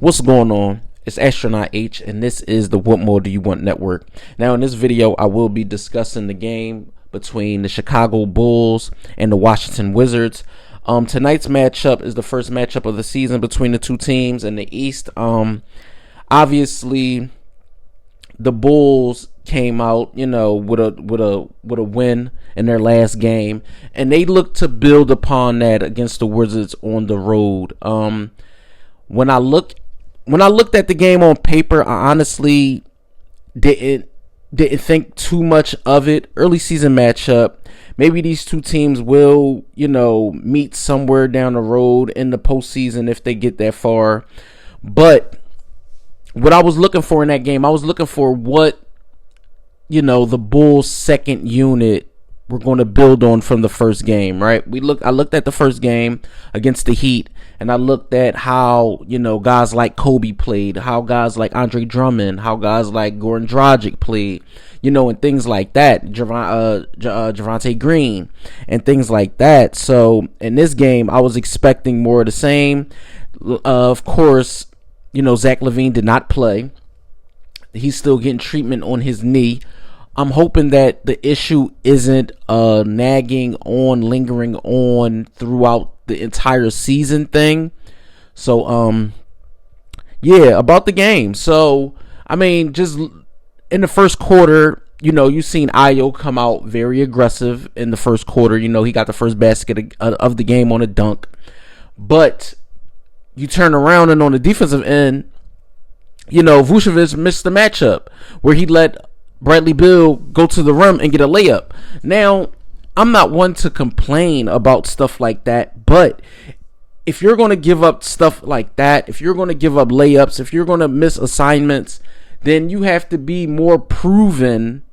What's going on? It's Astronaut H, and this is the What More Do You Want Network. Now, in this video, I will be discussing the game between the Chicago Bulls and the Washington Wizards. Tonight's matchup is the first matchup of the season between the two teams in the East. Obviously, the Bulls came out, with a win in their last game, and they look to build upon that against the Wizards on the road. When I looked at the game on paper, I honestly didn't think too much of it. Early season matchup. Maybe these two teams will, meet somewhere down the road in the postseason if they get that far. But what I was looking for in that game, I was looking for what, the Bulls' second unit were going to build on from the first game, right? I looked at the first game against the Heat, and I looked at how, guys like Kobe played, how guys like Andre Drummond, how guys like Goran Dragic played, and things like that, Javonte Green, and things like that. So in this game, I was expecting more of the same. Of course, Zach LaVine did not play. He's still getting treatment on his knee. I'm hoping that the issue isn't lingering on throughout the entire season thing. So, about the game. So, just in the first quarter, you've seen Ayo come out very aggressive in the first quarter. He got the first basket of the game on a dunk. But you turn around and on the defensive end, Vucevic missed the matchup where he let Bradley Beal go to the rim and get a layup. Now, I'm not one to complain about stuff like that, but if you're going to give up stuff like that, if you're going to give up layups, if you're going to miss assignments, then you have to be more proven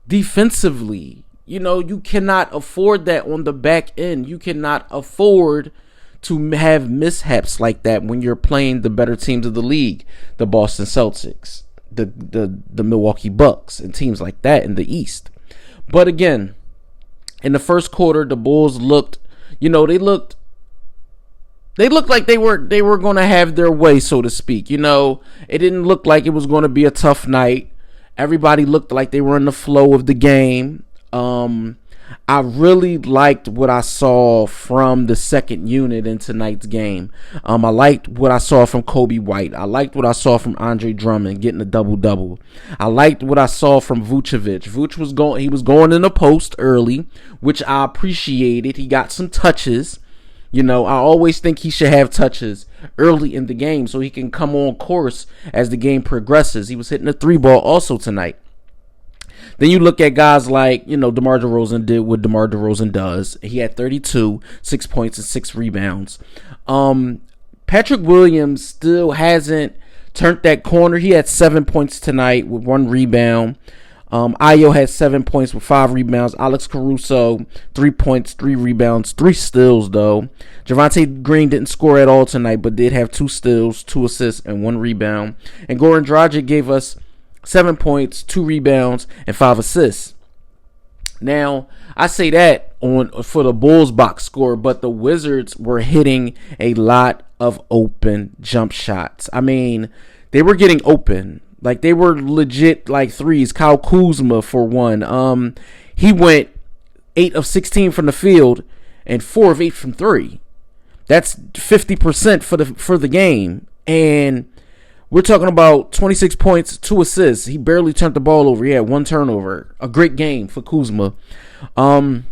defensively. You cannot afford that on the back end. You cannot afford to have mishaps like that when you're playing the better teams of the league, the Boston Celtics, the Milwaukee Bucks, and teams like that in the East. But again, in the first quarter, the Bulls looked, they looked like they were going to have their way, so to speak. It didn't look like it was going to be a tough night. Everybody looked like they were in the flow of the game. I really liked what I saw from the second unit in tonight's game. I liked what I saw from Kobe White. I liked what I saw from Andre Drummond getting a double-double. I liked what I saw from Vucevic. He was going in the post early, which I appreciated. He got some touches. I always think he should have touches early in the game so he can come on course as the game progresses. He was hitting the three ball also tonight. Then you look at guys like, DeMar DeRozan did what DeMar DeRozan does. He had 32, 6 points, and 6 rebounds. Patrick Williams still hasn't turned that corner. He had 7 points tonight with 1 rebound. Ayo had 7 points with 5 rebounds. Alex Caruso, 3 points, 3 rebounds, 3 steals, though. Javonte Green didn't score at all tonight, but did have 2 steals, 2 assists, and 1 rebound. And Goran Dragic gave us 7 points, 2 rebounds, and 5 assists. Now, I say that for the Bulls box score, but the Wizards were hitting a lot of open jump shots. They were getting open. Like, they were legit, threes. Kyle Kuzma, for one. He went 8 of 16 from the field and 4 of 8 from 3. That's 50% for the game. And we're talking about 26 points, 2 assists. He barely turned the ball over. He had 1 turnover. A great game for Kuzma. You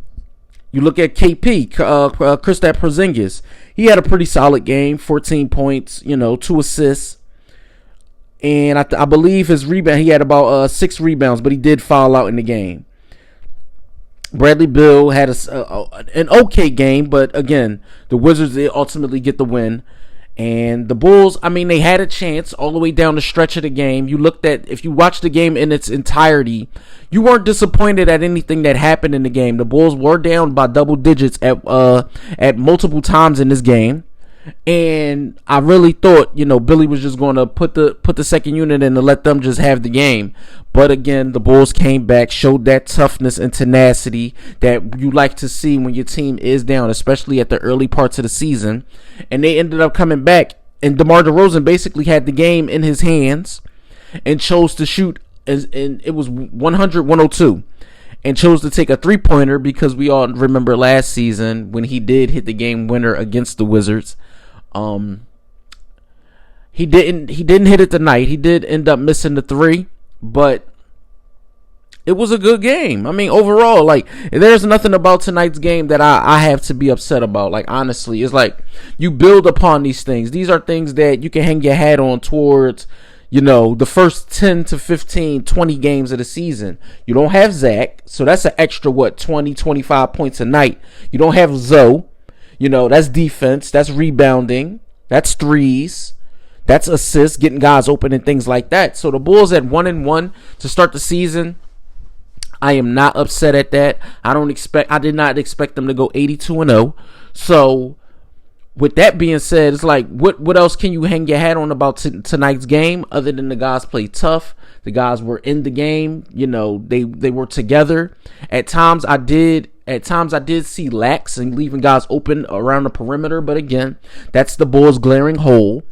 look at KP, Kristaps Porzingis. He had a pretty solid game. 14 points, 2 assists. And I believe his rebound, he had about 6 rebounds, but he did foul out in the game. Bradley Beal had an okay game, but again, the Wizards, they ultimately get the win. And the Bulls, they had a chance all the way down the stretch of the game. If you watched the game in its entirety, you weren't disappointed at anything that happened in the game. The Bulls were down by double digits at multiple times in this game. And I really thought, Billy was just going to put the second unit in and let them just have the game. But again, the Bulls came back, showed that toughness and tenacity that you like to see when your team is down, especially at the early parts of the season. And they ended up coming back And DeMar DeRozan basically had the game in his hands and chose to shoot, and it was 100-102, and chose to take a three-pointer because we all remember last season when he did hit the game winner against the Wizards. He didn't hit it tonight. He did end up missing the three, but it was a good game. I mean, overall, like, there's nothing about tonight's game that I have to be upset about. Like, honestly, it's like you build upon these things. These are things that you can hang your hat on towards, you know, the first 10 to 15, 20 games of the season. You don't have Zach, so that's an extra, 20, 25 points a night. You don't have Zoe. You know, that's defense, that's rebounding, that's threes, that's assists, getting guys open and things like that. So the Bulls at 1-1 to start the season, I am not upset at that. I did not expect them to go 82-0. So with that being said, it's like, what else can you hang your hat on about tonight's game other than the guys played tough? The guys were in the game. You know, they were together. At times I did see lax and leaving guys open around the perimeter, but again, that's the Bulls' glaring hole.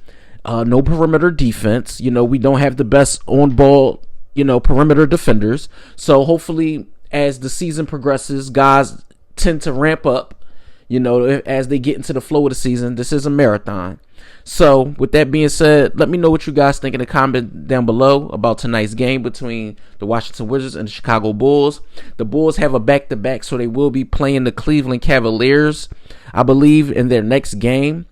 No perimeter defense. You know, we don't have the best on ball, you know, perimeter defenders. So hopefully as the season progresses, guys tend to ramp up, you know, as they get into the flow of the season. This is a marathon. So with that being said, let me know what you guys think in the comment down below about tonight's game between the Washington Wizards and the Chicago Bulls. The Bulls have a back-to-back, so they will be playing the Cleveland Cavaliers, I believe, in their next game.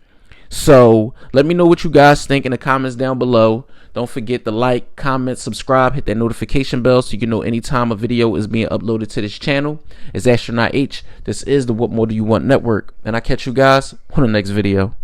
So let me know what you guys think in the comments down below. Don't forget to like, comment, subscribe, hit that notification bell so you can know anytime a video is being uploaded to this channel. It's Astronaut H. This is the What More Do You Want Network, and I'll catch you guys on the next video.